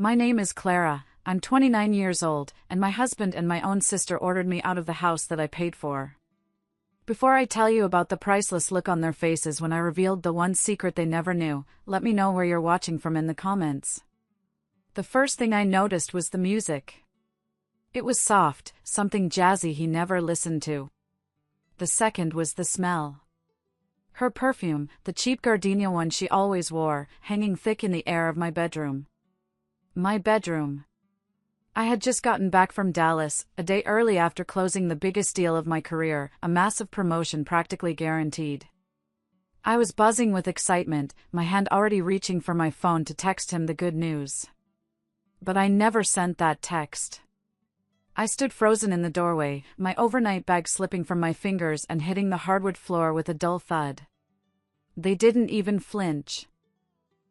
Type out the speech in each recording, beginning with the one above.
My name is Clara, I'm 29 years old, and my husband and my own sister ordered me out of the house that I paid for. Before I tell you about the priceless look on their faces when I revealed the one secret they never knew, let me know where you're watching from in the comments. The first thing I noticed was the music. It was soft, something jazzy he never listened to. The second was the smell. Her perfume, the cheap gardenia one she always wore, hanging thick in the air of my bedroom. My bedroom. I had just gotten back from Dallas, a day early after closing the biggest deal of my career, a massive promotion practically guaranteed. I was buzzing with excitement, my hand already reaching for my phone to text him the good news. But I never sent that text. I stood frozen in the doorway, my overnight bag slipping from my fingers and hitting the hardwood floor with a dull thud. They didn't even flinch.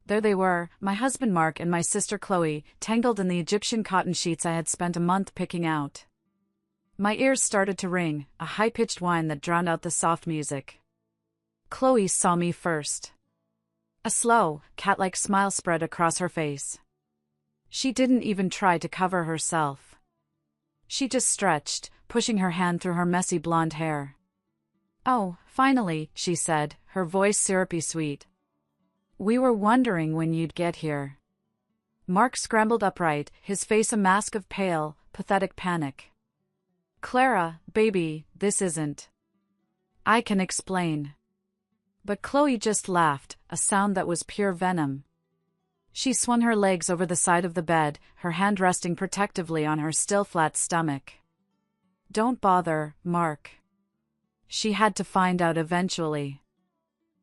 There they were, my husband Mark and my sister Chloe, tangled in the Egyptian cotton sheets I had spent a month picking out. My ears started to ring, a high-pitched whine that drowned out the soft music. Chloe saw me first. A slow, cat-like smile spread across her face. She didn't even try to cover herself. She just stretched, pushing her hand through her messy blonde hair. "Oh, finally," she said, her voice syrupy sweet. "We were wondering when you'd get here." Mark scrambled upright, his face a mask of pale, pathetic panic. "Clara, baby, this isn't. I can explain." But Chloe just laughed, a sound that was pure venom. She swung her legs over the side of the bed, her hand resting protectively on her still flat stomach. "Don't bother, Mark. She had to find out eventually."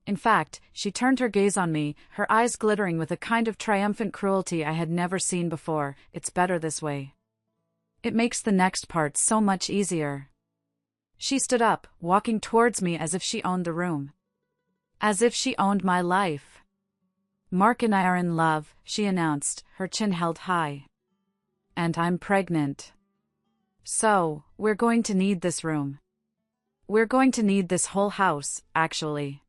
In fact, she turned her gaze on me, her eyes glittering with a kind of triumphant cruelty I had never seen before. "It's better this way. It makes the next part so much easier." She stood up, walking towards me as if she owned the room. As if she owned my life. "Mark and I are in love," she announced, her chin held high. "And I'm pregnant. So, we're going to need this room. We're going to need this whole house, actually.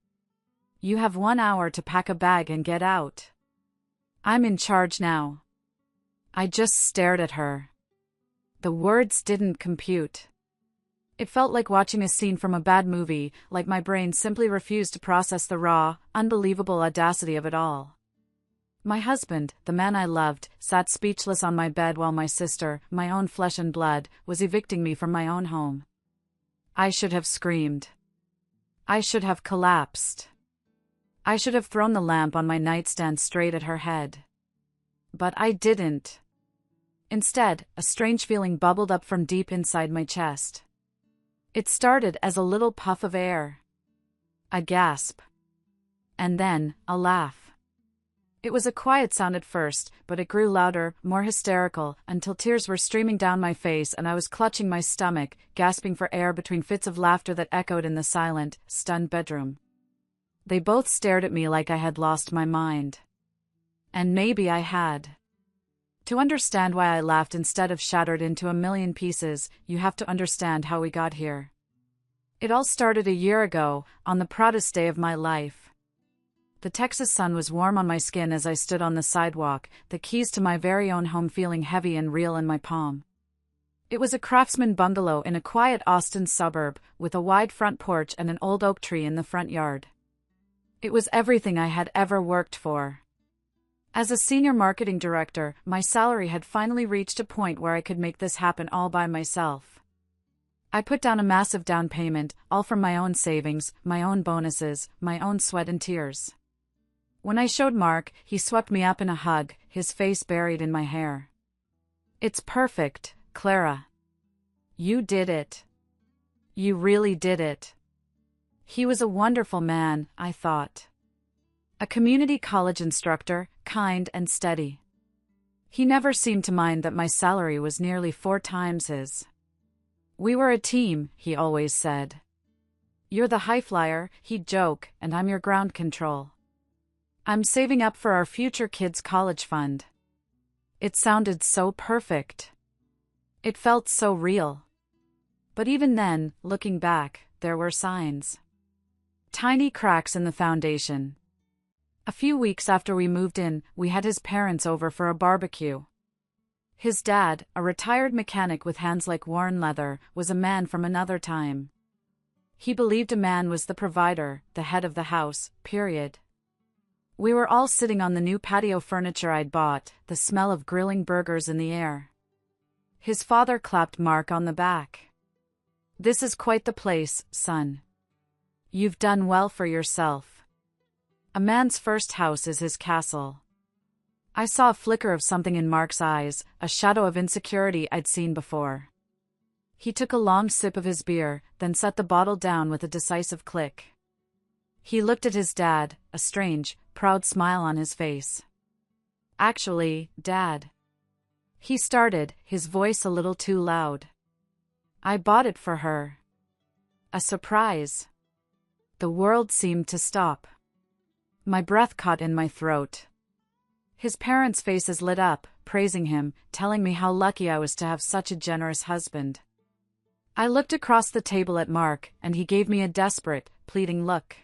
You have 1 hour to pack a bag and get out. I'm in charge now." I just stared at her. The words didn't compute. It felt like watching a scene from a bad movie, like my brain simply refused to process the raw, unbelievable audacity of it all. My husband, the man I loved, sat speechless on my bed while my sister, my own flesh and blood, was evicting me from my own home. I should have screamed. I should have collapsed. I should have thrown the lamp on my nightstand straight at her head. But I didn't. Instead, a strange feeling bubbled up from deep inside my chest. It started as a little puff of air. A gasp. And then, a laugh. It was a quiet sound at first, but it grew louder, more hysterical, until tears were streaming down my face and I was clutching my stomach, gasping for air between fits of laughter that echoed in the silent, stunned bedroom. They both stared at me like I had lost my mind. And maybe I had. To understand why I laughed instead of shattered into a million pieces, you have to understand how we got here. It all started a year ago, on the proudest day of my life. The Texas sun was warm on my skin as I stood on the sidewalk, the keys to my very own home feeling heavy and real in my palm. It was a craftsman bungalow in a quiet Austin suburb, with a wide front porch and an old oak tree in the front yard. It was everything I had ever worked for. As a senior marketing director, my salary had finally reached a point where I could make this happen all by myself. I put down a massive down payment, all from my own savings, my own bonuses, my own sweat and tears. When I showed Mark, he swept me up in a hug, his face buried in my hair. "It's perfect, Clara. You did it. You really did it." He was a wonderful man, I thought. A community college instructor, kind and steady. He never seemed to mind that my salary was nearly 4 times his. "We were a team," he always said. "You're the high flyer," he'd joke, "and I'm your ground control. I'm saving up for our future kids' college fund." It sounded so perfect. It felt so real. But even then, looking back, there were signs. Tiny cracks in the foundation. A few weeks after we moved in, we had his parents over for a barbecue. His dad, a retired mechanic with hands like worn leather, was a man from another time. He believed a man was the provider, the head of the house, period. We were all sitting on the new patio furniture I'd bought, the smell of grilling burgers in the air. His father clapped Mark on the back. "This is quite the place, son. You've done well for yourself. A man's first house is his castle." I saw a flicker of something in Mark's eyes, a shadow of insecurity I'd seen before. He took a long sip of his beer, then set the bottle down with a decisive click. He looked at his dad, a strange, proud smile on his face. "Actually, Dad," he started, his voice a little too loud, "I bought it for her. A surprise." The world seemed to stop. My breath caught in my throat. His parents' faces lit up, praising him, telling me how lucky I was to have such a generous husband. I looked across the table at Mark, and he gave me a desperate, pleading look.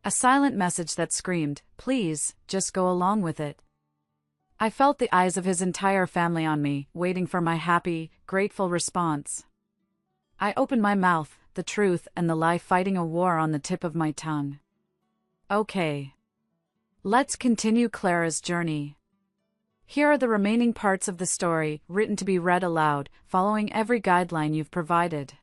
A silent message that screamed, "Please, just go along with it." I felt the eyes of his entire family on me, waiting for my happy, grateful response. I opened my mouth, the truth and the lie fighting a war on the tip of my tongue. "Okay. Let's continue Clara's journey. Here are the remaining parts of the story, written to be read aloud, following every guideline you've provided."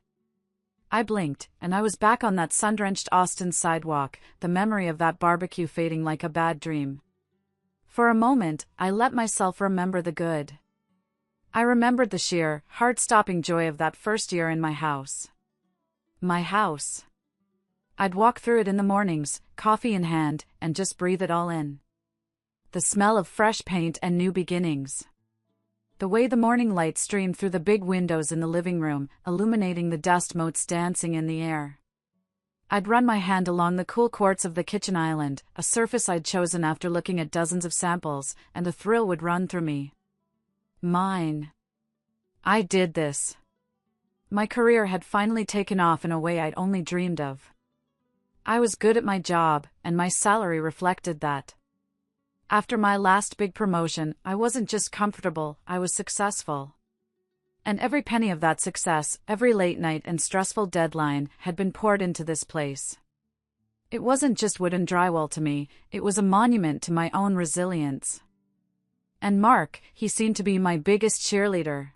I blinked, and I was back on that sun-drenched Austin sidewalk, the memory of that barbecue fading like a bad dream. For a moment, I let myself remember the good. I remembered the sheer, heart-stopping joy of that first year in my house. My house. I'd walk through it in the mornings, coffee in hand, and just breathe it all in. The smell of fresh paint and new beginnings. The way the morning light streamed through the big windows in the living room, illuminating the dust motes dancing in the air. I'd run my hand along the cool quartz of the kitchen island, a surface I'd chosen after looking at dozens of samples, and a thrill would run through me. Mine. I did this. My career had finally taken off in a way I'd only dreamed of. I was good at my job, and my salary reflected that. After my last big promotion, I wasn't just comfortable, I was successful. And every penny of that success, every late night and stressful deadline, had been poured into this place. It wasn't just wood and drywall to me, it was a monument to my own resilience. And Mark, he seemed to be my biggest cheerleader.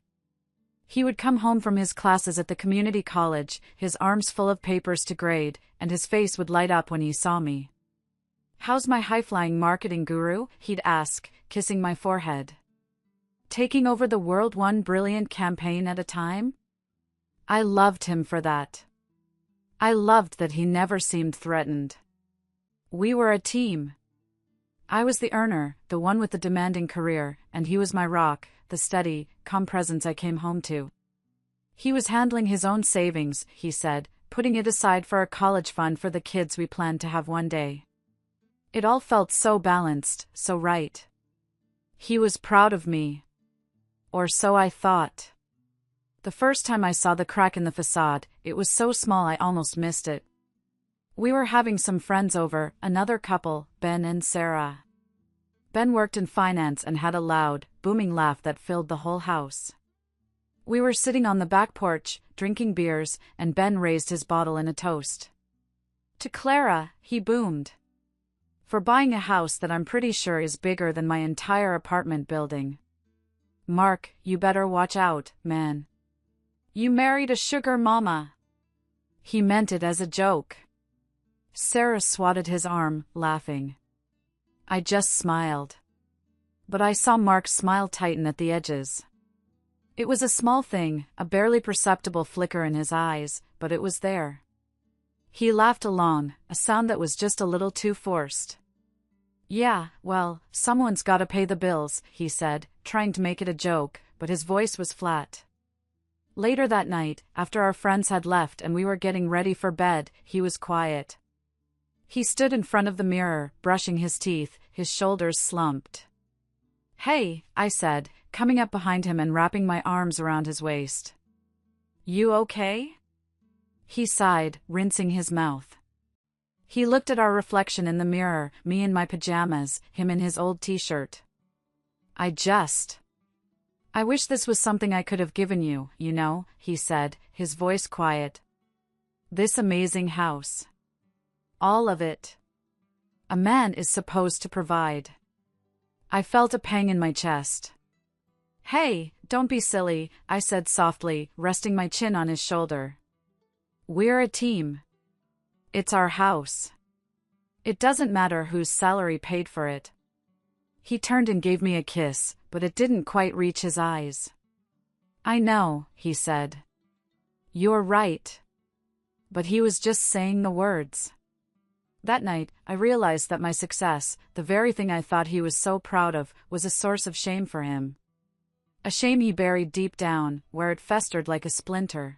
He would come home from his classes at the community college, his arms full of papers to grade, and his face would light up when he saw me. "How's my high-flying marketing guru?" he'd ask, kissing my forehead. "Taking over the world one brilliant campaign at a time?" I loved him for that. I loved that he never seemed threatened. We were a team. I was the earner, the one with the demanding career, and he was my rock, the steady, calm presence I came home to. He was handling his own savings, he said, putting it aside for a college fund for the kids we planned to have one day. It all felt so balanced, so right. He was proud of me. Or so I thought. The first time I saw the crack in the facade, it was so small I almost missed it. We were having some friends over, another couple, Ben and Sarah. Ben worked in finance and had a loud, booming laugh that filled the whole house. We were sitting on the back porch, drinking beers, and Ben raised his bottle in a toast. "To Clara," he boomed. "For buying a house that I'm pretty sure is bigger than my entire apartment building. Mark, you better watch out, man. You married a sugar mama." He meant it as a joke. Sarah swatted his arm, laughing. I just smiled. But I saw Mark's smile tighten at the edges. It was a small thing, a barely perceptible flicker in his eyes, but it was there. He laughed along, a sound that was just a little too forced. "Yeah, well, someone's gotta pay the bills," he said, trying to make it a joke, but his voice was flat. Later that night, after our friends had left and we were getting ready for bed, he was quiet. He stood in front of the mirror, brushing his teeth, his shoulders slumped. "Hey," I said, coming up behind him and wrapping my arms around his waist. "You okay?" He sighed, rinsing his mouth. He looked at our reflection in the mirror, me in my pajamas, him in his old t-shirt. I wish this was something I could have given you, you know, he said, his voice quiet. This amazing house. All of it. A man is supposed to provide. I felt a pang in my chest. Hey, don't be silly, I said softly, resting my chin on his shoulder. We're a team. It's our house. It doesn't matter whose salary paid for it. He turned and gave me a kiss, but it didn't quite reach his eyes. I know, he said. You're right. But he was just saying the words. That night, I realized that my success, the very thing I thought he was so proud of, was a source of shame for him. A shame he buried deep down, where it festered like a splinter.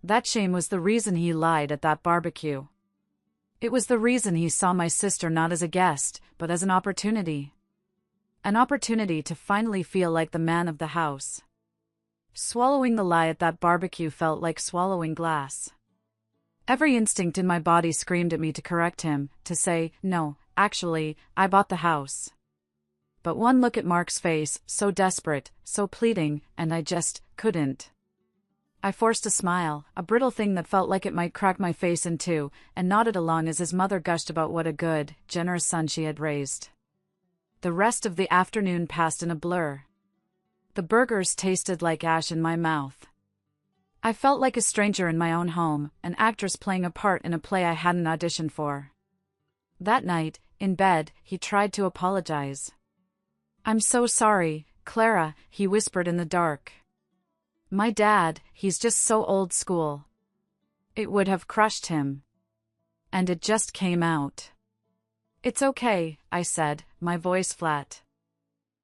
That shame was the reason he lied at that barbecue. It was the reason he saw my sister not as a guest, but as an opportunity. An opportunity to finally feel like the man of the house. Swallowing the lie at that barbecue felt like swallowing glass. Every instinct in my body screamed at me to correct him, to say, no, actually, I bought the house. But one look at Mark's face, so desperate, so pleading, and I just couldn't. I forced a smile, a brittle thing that felt like it might crack my face in two, and nodded along as his mother gushed about what a good, generous son she had raised. The rest of the afternoon passed in a blur. The burgers tasted like ash in my mouth. I felt like a stranger in my own home, an actress playing a part in a play I hadn't auditioned for. That night, in bed, he tried to apologize. I'm so sorry, Clara, he whispered in the dark. My dad, he's just so old school. It would have crushed him. And it just came out. It's okay, I said, my voice flat.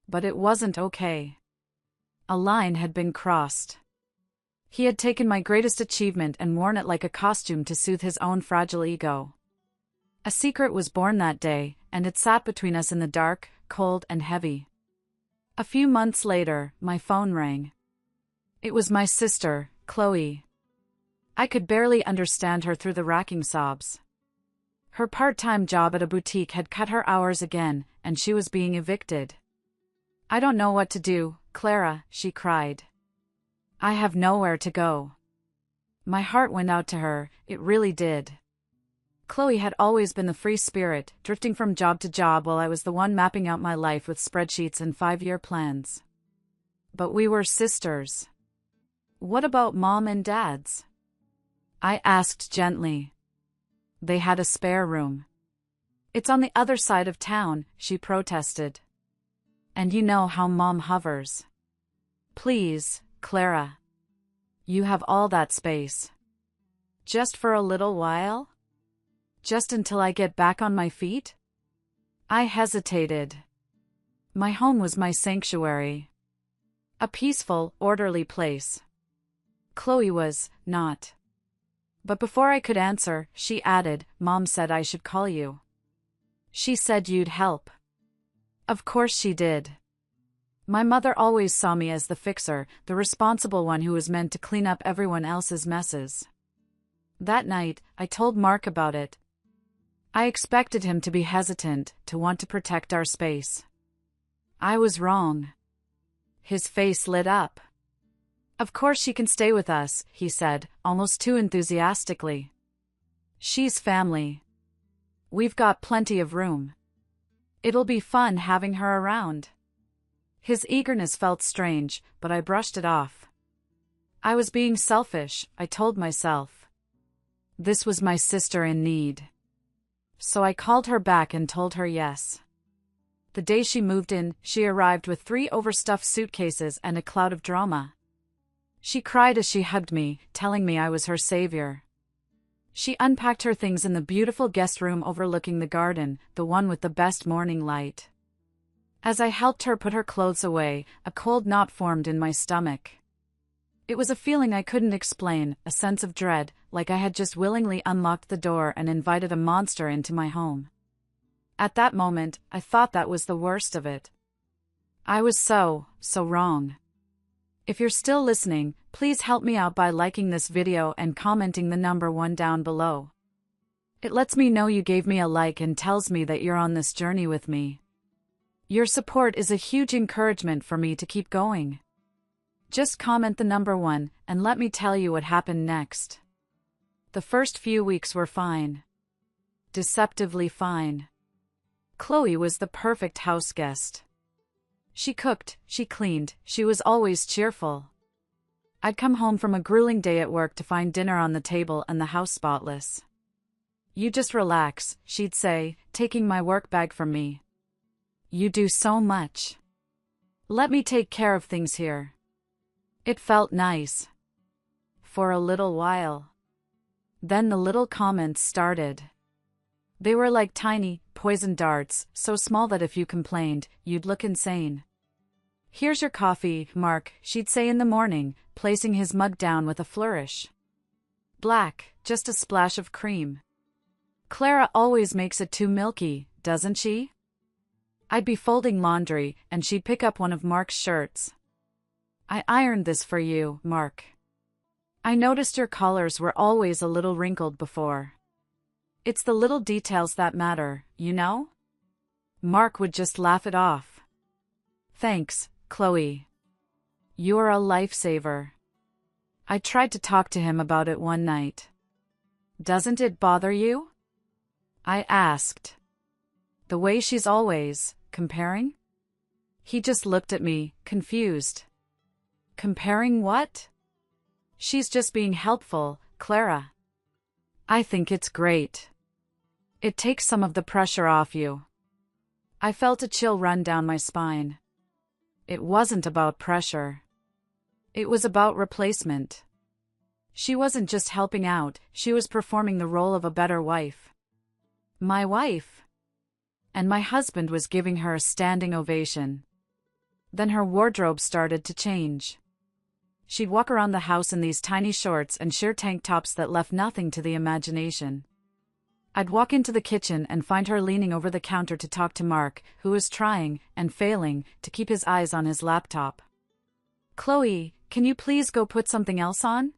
But it wasn't okay. A line had been crossed. He had taken my greatest achievement and worn it like a costume to soothe his own fragile ego. A secret was born that day, and it sat between us in the dark, cold and heavy. A few months later, my phone rang. It was my sister, Chloe. I could barely understand her through the racking sobs. Her part-time job at a boutique had cut her hours again, and she was being evicted. I don't know what to do, Clara, she cried. I have nowhere to go. My heart went out to her, it really did. Chloe had always been the free spirit, drifting from job to job while I was the one mapping out my life with spreadsheets and 5-year plans. But we were sisters. What about Mom and Dad's? I asked gently. They had a spare room. It's on the other side of town, she protested. And you know how Mom hovers. Please, Clara. You have all that space. Just for a little while? Just until I get back on my feet? I hesitated. My home was my sanctuary. A peaceful, orderly place. Chloe was not. But before I could answer, she added, Mom said I should call you. She said you'd help. Of course she did. My mother always saw me as the fixer, the responsible one who was meant to clean up everyone else's messes. That night, I told Mark about it. I expected him to be hesitant, to want to protect our space. I was wrong. His face lit up. Of course she can stay with us, he said, almost too enthusiastically. She's family. We've got plenty of room. It'll be fun having her around. His eagerness felt strange, but I brushed it off. I was being selfish, I told myself. This was my sister in need. So I called her back and told her yes. The day she moved in, she arrived with 3 overstuffed suitcases and a cloud of drama. She cried as she hugged me, telling me I was her savior. She unpacked her things in the beautiful guest room overlooking the garden, the one with the best morning light. As I helped her put her clothes away, a cold knot formed in my stomach. It was a feeling I couldn't explain, a sense of dread, like I had just willingly unlocked the door and invited a monster into my home. At that moment, I thought that was the worst of it. I was so wrong. If you're still listening, please help me out by liking this video and commenting the number 1 down below. It lets me know you gave me a like and tells me that you're on this journey with me. Your support is a huge encouragement for me to keep going. Just comment the number 1 and let me tell you what happened next. The first few weeks were fine. Deceptively fine. Chloe was the perfect house guest. She cooked, she cleaned, she was always cheerful. I'd come home from a grueling day at work to find dinner on the table and the house spotless. You just relax, she'd say, taking my work bag from me. You do so much. Let me take care of things here. It felt nice. For a little while. Then the little comments started. They were like tiny, poison darts, so small that if you complained, you'd look insane. Here's your coffee, Mark, she'd say in the morning, placing his mug down with a flourish. Black, just a splash of cream. Clara always makes it too milky, doesn't she? I'd be folding laundry, and she'd pick up one of Mark's shirts. I ironed this for you, Mark. I noticed your collars were always a little wrinkled before. It's the little details that matter, you know? Mark would just laugh it off. Thanks, Chloe. You're a lifesaver. I tried to talk to him about it one night. Doesn't it bother you? I asked. The way she's always comparing? He just looked at me, confused. Comparing what? She's just being helpful, Clara. I think it's great. It takes some of the pressure off you. I felt a chill run down my spine. It wasn't about pressure. It was about replacement. She wasn't just helping out, she was performing the role of a better wife. My wife. And my husband was giving her a standing ovation. Then her wardrobe started to change. She'd walk around the house in these tiny shorts and sheer tank tops that left nothing to the imagination. I'd walk into the kitchen and find her leaning over the counter to talk to Mark, who was trying, and failing, to keep his eyes on his laptop. Chloe, can you please go put something else on?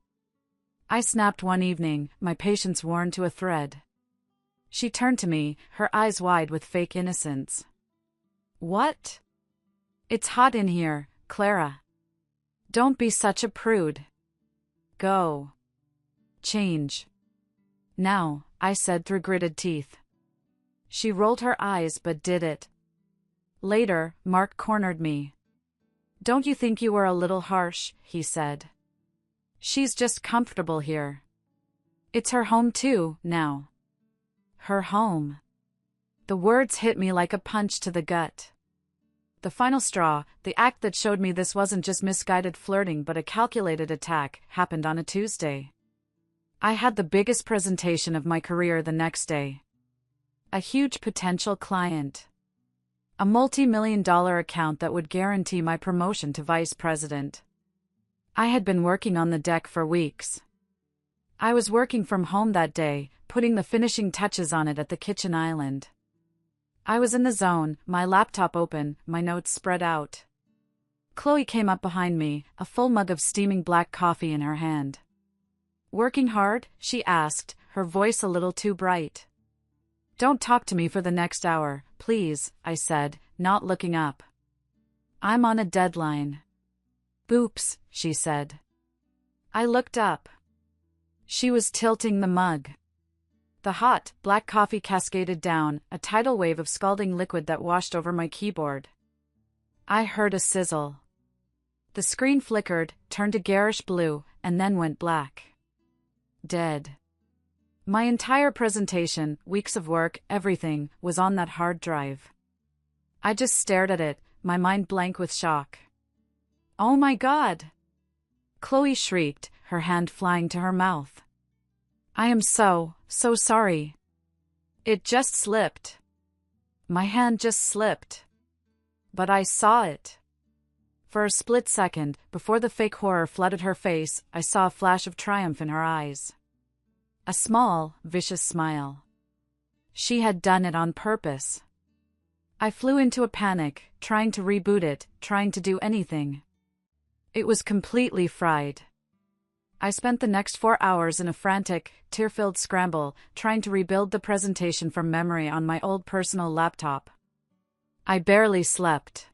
I snapped one evening, my patience worn to a thread. She turned to me, her eyes wide with fake innocence. What? It's hot in here, Clara. Don't be such a prude. Go. Change. Now, I said through gritted teeth. She rolled her eyes but did it. Later, Mark cornered me. Don't you think you were a little harsh, he said. She's just comfortable here. It's her home too, now. Her home. The words hit me like a punch to the gut. The final straw, the act that showed me this wasn't just misguided flirting but a calculated attack, happened on a Tuesday. I had the biggest presentation of my career the next day. A huge potential client. A multi-million-dollar account that would guarantee my promotion to vice president. I had been working on the deck for weeks. I was working from home that day, putting the finishing touches on it at the kitchen island. I was in the zone, my laptop open, my notes spread out. Chloe came up behind me, a full mug of steaming black coffee in her hand. Working hard? She asked, her voice a little too bright. Don't talk to me for the next hour, please, I said, not looking up. I'm on a deadline. Oops, she said. I looked up. She was tilting the mug. The hot, black coffee cascaded down, a tidal wave of scalding liquid that washed over my keyboard. I heard a sizzle. The screen flickered, turned a garish blue, and then went black. Dead. My entire presentation, weeks of work, everything, was on that hard drive. I just stared at it, my mind blank with shock. Oh my God! Chloe shrieked, her hand flying to her mouth. I am so sorry. It just slipped. My hand just slipped. But I saw it. For a split second, before the fake horror flooded her face, I saw a flash of triumph in her eyes. A small, vicious smile. She had done it on purpose. I flew into a panic, trying to reboot it, trying to do anything. It was completely fried. I spent the next 4 hours in a frantic, tear-filled scramble, trying to rebuild the presentation from memory on my old personal laptop. I barely slept.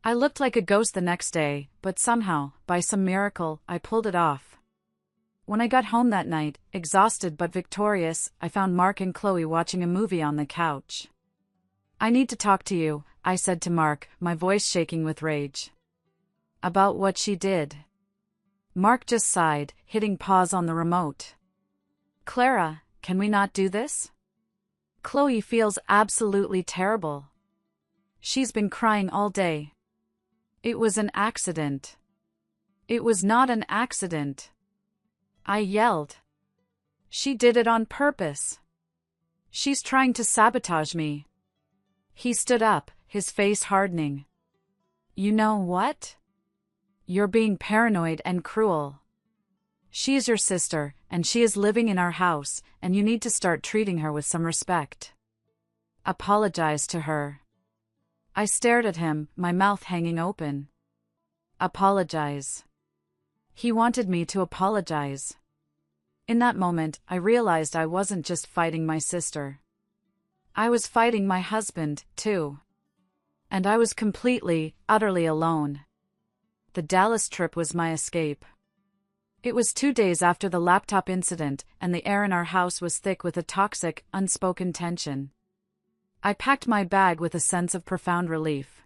I looked like a ghost the next day, but somehow, by some miracle, I pulled it off. When I got home that night, exhausted but victorious, I found Mark and Chloe watching a movie on the couch. "I need to talk to you," I said to Mark, my voice shaking with rage. "About what she did?" Mark just sighed, hitting pause on the remote. "Clara, can we not do this? Chloe feels absolutely terrible. She's been crying all day. It was an accident." "It was not an accident," I yelled. "She did it on purpose. She's trying to sabotage me." He stood up, his face hardening. "You know what? You're being paranoid and cruel. She's your sister, and she is living in our house, and you need to start treating her with some respect. Apologize to her." I stared at him, my mouth hanging open. Apologize. He wanted me to apologize. In that moment, I realized I wasn't just fighting my sister. I was fighting my husband, too. And I was completely, utterly alone. The Dallas trip was my escape. It was 2 days after the laptop incident, and the air in our house was thick with a toxic, unspoken tension. I packed my bag with a sense of profound relief.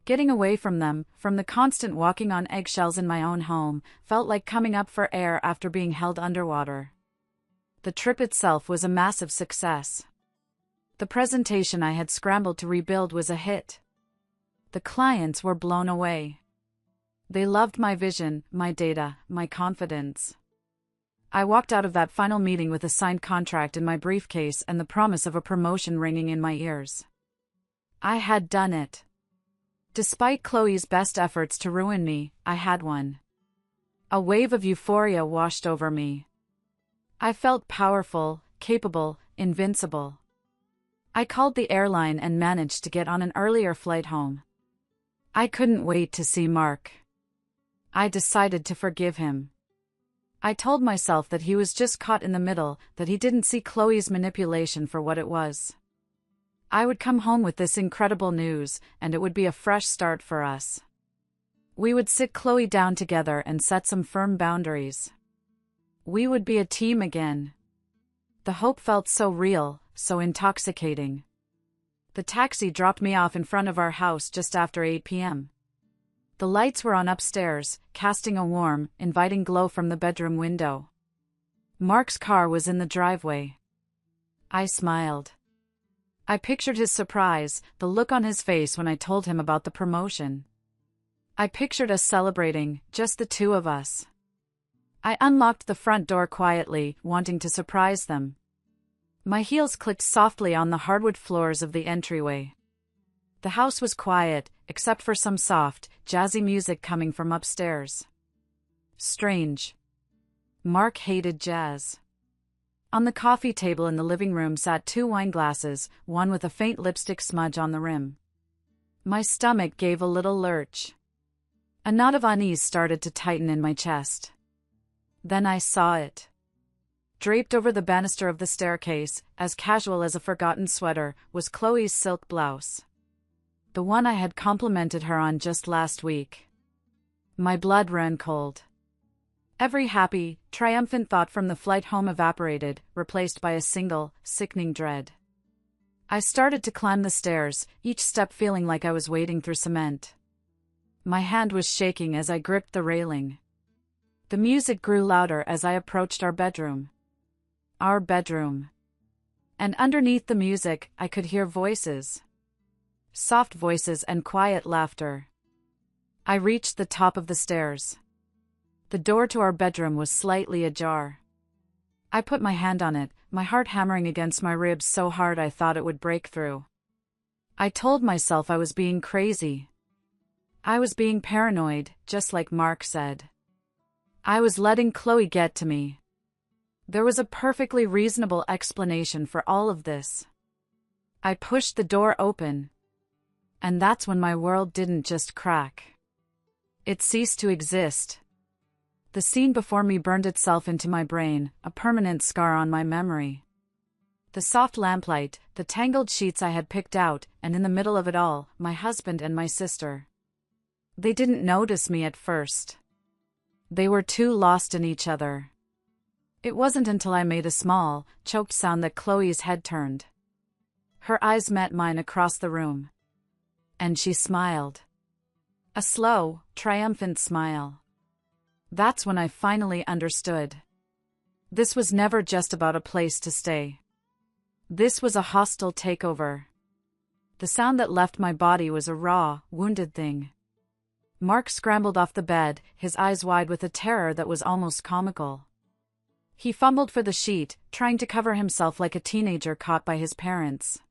Getting away from them, from the constant walking on eggshells in my own home, felt like coming up for air after being held underwater. The trip itself was a massive success. The presentation I had scrambled to rebuild was a hit. The clients were blown away. They loved my vision, my data, my confidence. I walked out of that final meeting with a signed contract in my briefcase and the promise of a promotion ringing in my ears. I had done it. Despite Chloe's best efforts to ruin me, I had won. A wave of euphoria washed over me. I felt powerful, capable, invincible. I called the airline and managed to get on an earlier flight home. I couldn't wait to see Mark. I decided to forgive him. I told myself that he was just caught in the middle, that he didn't see Chloe's manipulation for what it was. I would come home with this incredible news, and it would be a fresh start for us. We would sit Chloe down together and set some firm boundaries. We would be a team again. The hope felt so real, so intoxicating. The taxi dropped me off in front of our house just after 8 p.m. The lights were on upstairs, casting a warm, inviting glow from the bedroom window. Mark's car was in the driveway. I smiled. I pictured his surprise, the look on his face when I told him about the promotion. I pictured us celebrating, just the two of us. I unlocked the front door quietly, wanting to surprise them. My heels clicked softly on the hardwood floors of the entryway. The house was quiet, except for some soft, jazzy music coming from upstairs. Strange. Mark hated jazz. On the coffee table in the living room sat 2 wine glasses, one with a faint lipstick smudge on the rim. My stomach gave a little lurch. A knot of unease started to tighten in my chest. Then I saw it. Draped over the banister of the staircase, as casual as a forgotten sweater, was Chloe's silk blouse. The one I had complimented her on just last week. My blood ran cold. Every happy, triumphant thought from the flight home evaporated, replaced by a single, sickening dread. I started to climb the stairs, each step feeling like I was wading through cement. My hand was shaking as I gripped the railing. The music grew louder as I approached our bedroom. Our bedroom. And underneath the music, I could hear voices. Soft voices and quiet laughter. I reached the top of the stairs. The door to our bedroom was slightly ajar. I put my hand on it, my heart hammering against my ribs so hard I thought it would break through. I told myself I was being crazy. I was being paranoid, just like Mark said. I was letting Chloe get to me. There was a perfectly reasonable explanation for all of this. I pushed the door open. And that's when my world didn't just crack. It ceased to exist. The The scene before me burned itself into my brain, a permanent scar on my memory. The soft lamplight, the tangled sheets I had picked out, and in the middle of it all, my husband and my sister. They didn't notice me at first. They were too lost in each other. It wasn't until I made a small, choked sound that Chloe's head turned. Her eyes met mine across the room. And she smiled. A slow, triumphant smile. That's when I finally understood. This was never just about a place to stay. This was a hostile takeover. The sound that left my body was a raw, wounded thing. Mark scrambled off the bed, his eyes wide with a terror that was almost comical. He fumbled for the sheet, trying to cover himself like a teenager caught by his parents.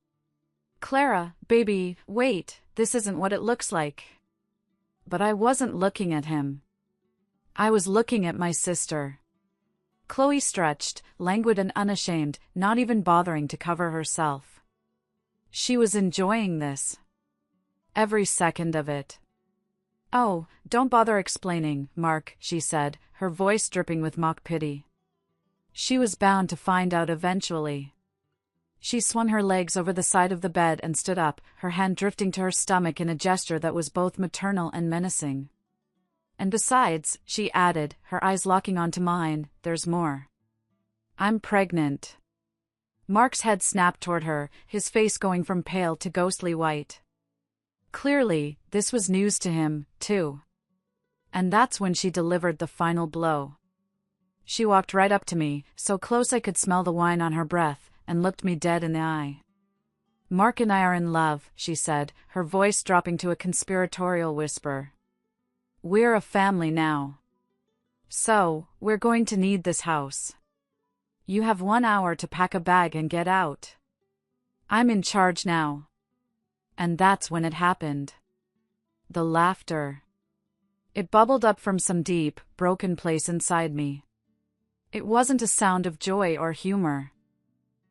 "Clara, baby, wait, this isn't what it looks like." But I wasn't looking at him. I was looking at my sister. Chloe stretched, languid and unashamed, not even bothering to cover herself. She was enjoying this. Every second of it. "Oh, don't bother explaining, Mark," she said, her voice dripping with mock pity. She was bound to find out eventually. She swung her legs over the side of the bed and stood up, her hand drifting to her stomach in a gesture that was both maternal and menacing. "And besides," she added, her eyes locking onto mine, "there's more. I'm pregnant." Mark's head snapped toward her, his face going from pale to ghostly white. Clearly, this was news to him, too. And that's when she delivered the final blow. She walked right up to me, so close I could smell the wine on her breath, and looked me dead in the eye. "Mark and I are in love," she said, her voice dropping to a conspiratorial whisper. "We're a family now. So, we're going to need this house. You have 1 hour to pack a bag and get out. I'm in charge now." And that's when it happened. The laughter. It bubbled up from some deep, broken place inside me. It wasn't a sound of joy or humor.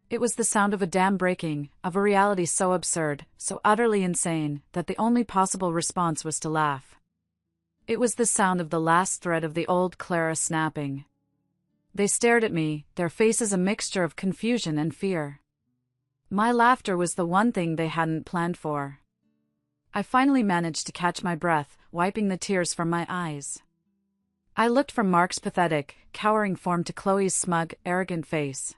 It was the sound of a dam breaking, of a reality so absurd, so utterly insane, that the only possible response was to laugh. It was the sound of the last thread of the old Clara snapping. They stared at me, their faces a mixture of confusion and fear. My laughter was the one thing they hadn't planned for. I finally managed to catch my breath, wiping the tears from my eyes. I looked from Mark's pathetic, cowering form to Chloe's smug, arrogant face.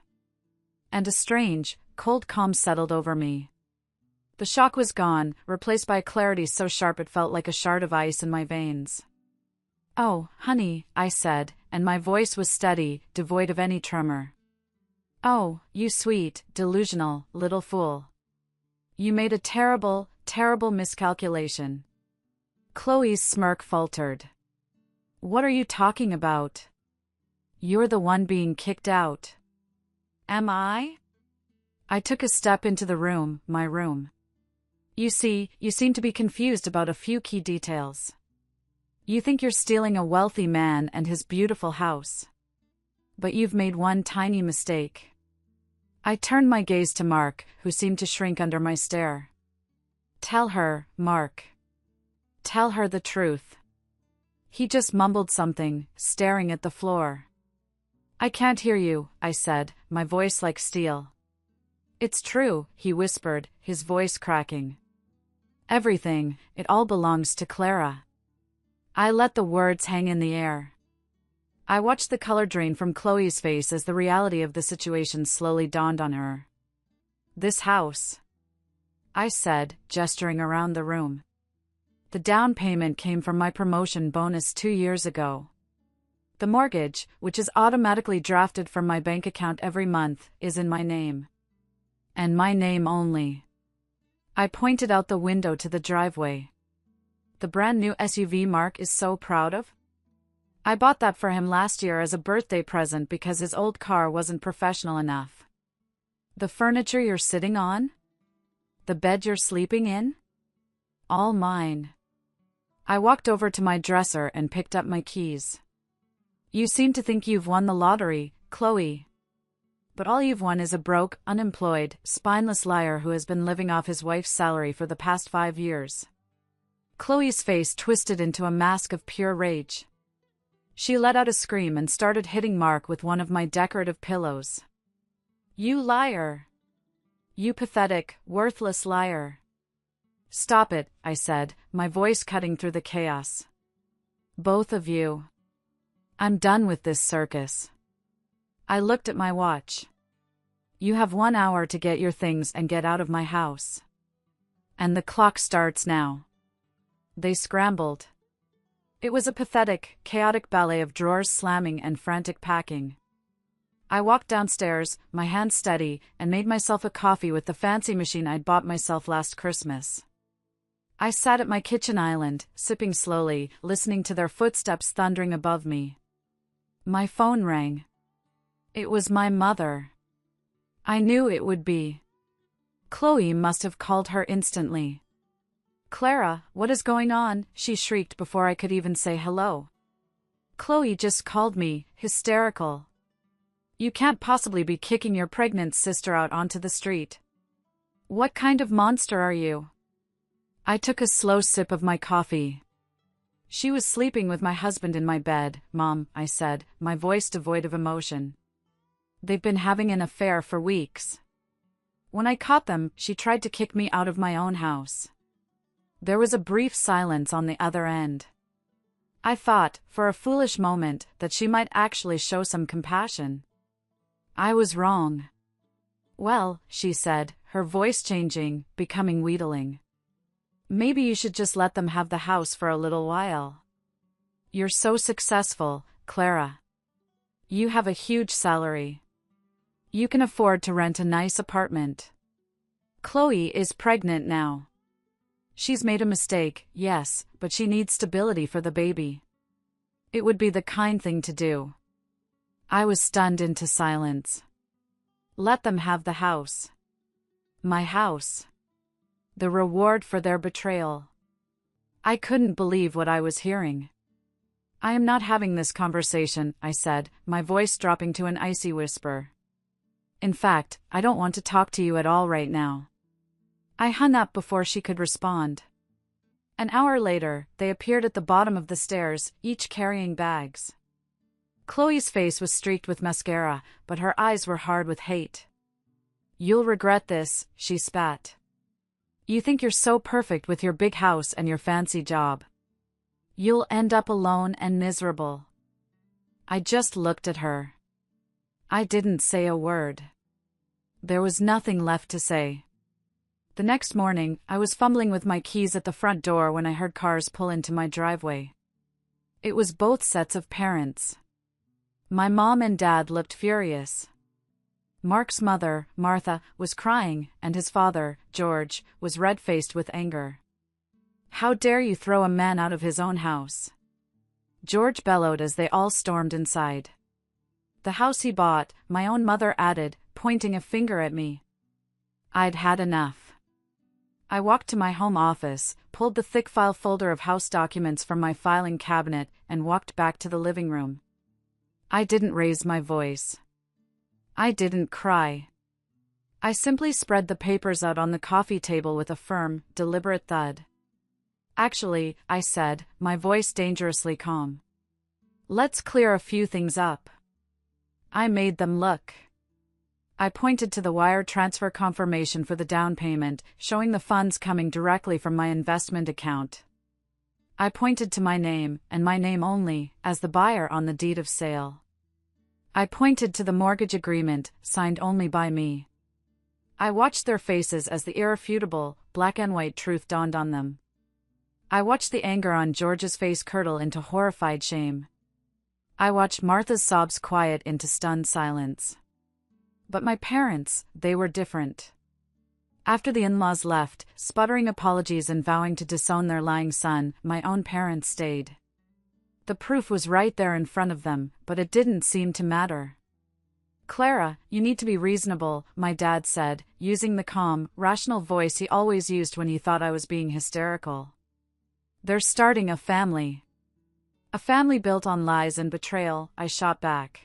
And a strange, cold calm settled over me. The shock was gone, replaced by a clarity so sharp it felt like a shard of ice in my veins. "Oh, honey," I said, and my voice was steady, devoid of any tremor. "Oh, you sweet, delusional, little fool. You made a terrible, terrible miscalculation." Chloe's smirk faltered. "What are you talking about? You're the one being kicked out." "Am I?" I took a step into the room, my room. "You see, you seem to be confused about a few key details. You think you're stealing a wealthy man and his beautiful house. But you've made one tiny mistake." I turned my gaze to Mark, who seemed to shrink under my stare. "Tell her, Mark. Tell her the truth." He just mumbled something, staring at the floor. "I can't hear you," I said, my voice like steel. "It's true," he whispered, his voice cracking. "Everything, it all belongs to Clara." I let the words hang in the air. I watched the color drain from Chloe's face as the reality of the situation slowly dawned on her. "This house," I said, gesturing around the room. "The down payment came from my promotion bonus 2 years ago. The mortgage, which is automatically drafted from my bank account every month, is in my name. And my name only." I pointed out the window to the driveway. "The brand new SUV Mark is so proud of? I bought that for him last year as a birthday present because his old car wasn't professional enough. The furniture you're sitting on? The bed you're sleeping in? All mine." I walked over to my dresser and picked up my keys. "You seem to think you've won the lottery, Chloe. But all you've won is a broke, unemployed, spineless liar who has been living off his wife's salary for the past 5 years. Chloe's face twisted into a mask of pure rage. She let out a scream and started hitting Mark with one of my decorative pillows. "You liar! You pathetic, worthless liar!" "Stop it," I said, my voice cutting through the chaos. "Both of you. I'm done with this circus." I looked at my watch. "You have 1 hour to get your things and get out of my house. And the clock starts now." They scrambled. It was a pathetic, chaotic ballet of drawers slamming and frantic packing. I walked downstairs, my hand steady, and made myself a coffee with the fancy machine I'd bought myself last Christmas. I sat at my kitchen island, sipping slowly, listening to their footsteps thundering above me. My phone rang. It was my mother. I knew it would be. Chloe must have called her instantly. "Clara, what is going on?" she shrieked before I could even say hello. "Chloe just called me, hysterical. You can't possibly be kicking your pregnant sister out onto the street. What kind of monster are you?" I took a slow sip of my coffee. "She was sleeping with my husband in my bed, Mom," I said, my voice devoid of emotion. "They've been having an affair for weeks. When I caught them, she tried to kick me out of my own house." There was a brief silence on the other end. I thought, for a foolish moment, that she might actually show some compassion. I was wrong. "Well," she said, her voice changing, becoming wheedling. "Maybe you should just let them have the house for a little while. You're so successful, Clara. You have a huge salary. You can afford to rent a nice apartment. Chloe is pregnant now. She's made a mistake, yes, but she needs stability for the baby. It would be the kind thing to do." I was stunned into silence. Let them have the house. My house. The reward for their betrayal. I couldn't believe what I was hearing. "I am not having this conversation," I said, my voice dropping to an icy whisper. "In fact, I don't want to talk to you at all right now." I hung up before she could respond. An hour later, they appeared at the bottom of the stairs, each carrying bags. Chloe's face was streaked with mascara, but her eyes were hard with hate. "You'll regret this," she spat. "You think you're so perfect with your big house and your fancy job. You'll end up alone and miserable." I just looked at her. I didn't say a word. There was nothing left to say. The next morning, I was fumbling with my keys at the front door when I heard cars pull into my driveway. It was both sets of parents. My mom and dad looked furious. Mark's mother, Martha, was crying, and his father, George, was red-faced with anger. "How dare you throw a man out of his own house?" George bellowed as they all stormed inside. "The house he bought," my own mother added, pointing a finger at me. I'd had enough. I walked to my home office, pulled the thick file folder of house documents from my filing cabinet, and walked back to the living room. I didn't raise my voice. I didn't cry. I simply spread the papers out on the coffee table with a firm, deliberate thud. "Actually," I said, my voice dangerously calm. "Let's clear a few things up." I made them look. I pointed to the wire transfer confirmation for the down payment, showing the funds coming directly from my investment account. I pointed to my name, and my name only, as the buyer on the deed of sale. I pointed to the mortgage agreement, signed only by me. I watched their faces as the irrefutable, black and white truth dawned on them. I watched the anger on George's face curdle into horrified shame. I watched Martha's sobs quiet into stunned silence. But my parents, they were different. After the in-laws left, sputtering apologies and vowing to disown their lying son, my own parents stayed. The proof was right there in front of them, but it didn't seem to matter. "Clara, you need to be reasonable," my dad said, using the calm, rational voice he always used when he thought I was being hysterical. "They're starting a family." "A family built on lies and betrayal," I shot back.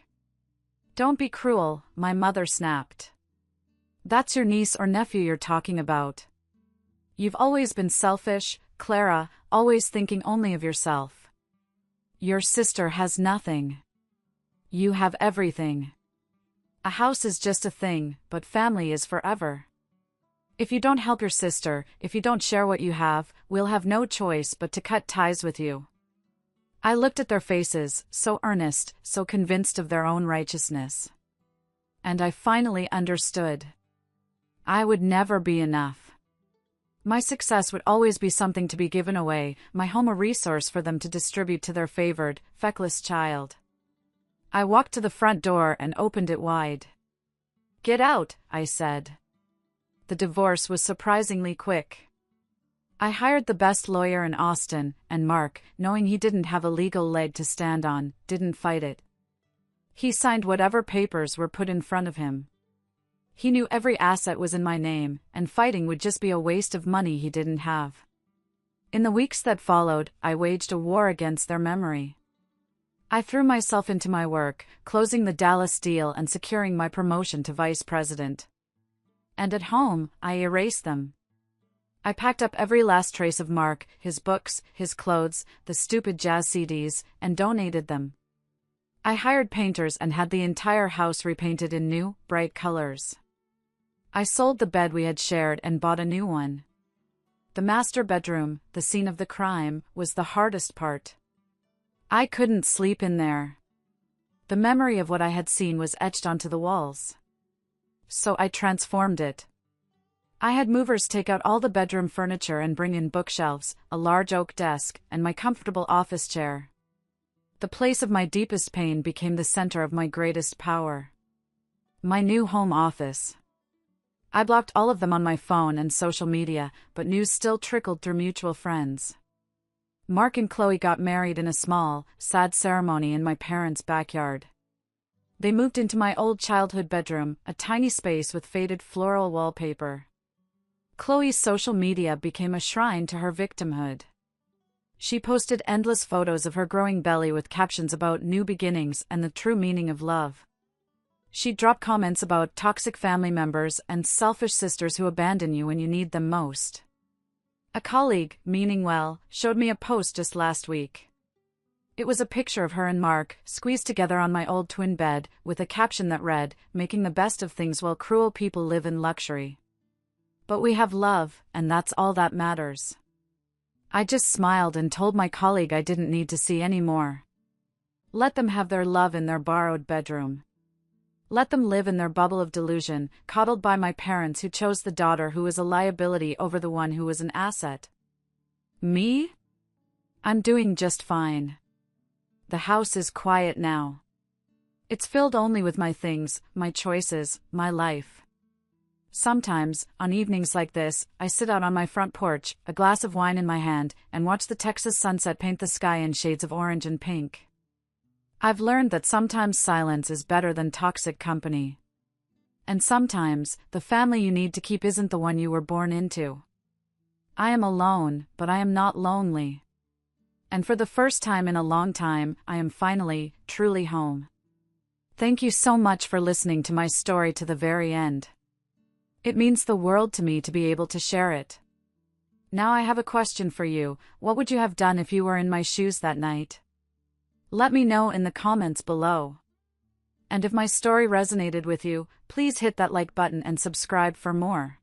"Don't be cruel," my mother snapped. "That's your niece or nephew you're talking about. You've always been selfish, Clara, always thinking only of yourself. Your sister has nothing. You have everything. A house is just a thing, but family is forever. If you don't help your sister, if you don't share what you have, we'll have no choice but to cut ties with you. I looked at their faces, so earnest, so convinced of their own righteousness. And I finally understood. I would never be enough. My success would always be something to be given away, my home a resource for them to distribute to their favored, feckless child. I walked to the front door and opened it wide. "Get out," I said. The divorce was surprisingly quick. I hired the best lawyer in Austin, and Mark, knowing he didn't have a legal leg to stand on, didn't fight it. He signed whatever papers were put in front of him. He knew every asset was in my name, and fighting would just be a waste of money he didn't have. In the weeks that followed, I waged a war against their memory. I threw myself into my work, closing the Dallas deal and securing my promotion to vice president. And at home, I erased them. I packed up every last trace of Mark, his books, his clothes, the stupid jazz CDs, and donated them. I hired painters and had the entire house repainted in new, bright colors. I sold the bed we had shared and bought a new one. The master bedroom, the scene of the crime, was the hardest part. I couldn't sleep in there. The memory of what I had seen was etched onto the walls. So I transformed it. I had movers take out all the bedroom furniture and bring in bookshelves, a large oak desk, and my comfortable office chair. The place of my deepest pain became the center of my greatest power. My new home office. I blocked all of them on my phone and social media, but news still trickled through mutual friends. Mark and Chloe got married in a small, sad ceremony in my parents' backyard. They moved into my old childhood bedroom, a tiny space with faded floral wallpaper. Chloe's social media became a shrine to her victimhood. She posted endless photos of her growing belly with captions about new beginnings and the true meaning of love. She dropped comments about toxic family members and selfish sisters who abandon you when you need them most. A colleague, meaning well, showed me a post just last week. It was a picture of her and Mark, squeezed together on my old twin bed, with a caption that read, "Making the best of things while cruel people live in luxury. But we have love, and that's all that matters." I just smiled and told my colleague I didn't need to see any more. Let them have their love in their borrowed bedroom. Let them live in their bubble of delusion, coddled by my parents who chose the daughter who was a liability over the one who was an asset. Me? I'm doing just fine. The house is quiet now. It's filled only with my things, my choices, my life. Sometimes, on evenings like this, I sit out on my front porch, a glass of wine in my hand, and watch the Texas sunset paint the sky in shades of orange and pink. I've learned that sometimes silence is better than toxic company. And sometimes, the family you need to keep isn't the one you were born into. I am alone, but I am not lonely. And for the first time in a long time, I am finally, truly home. Thank you so much for listening to my story to the very end. It means the world to me to be able to share it. Now I have a question for you. What would you have done if you were in my shoes that night? Let me know in the comments below. And if my story resonated with you, please hit that like button and subscribe for more.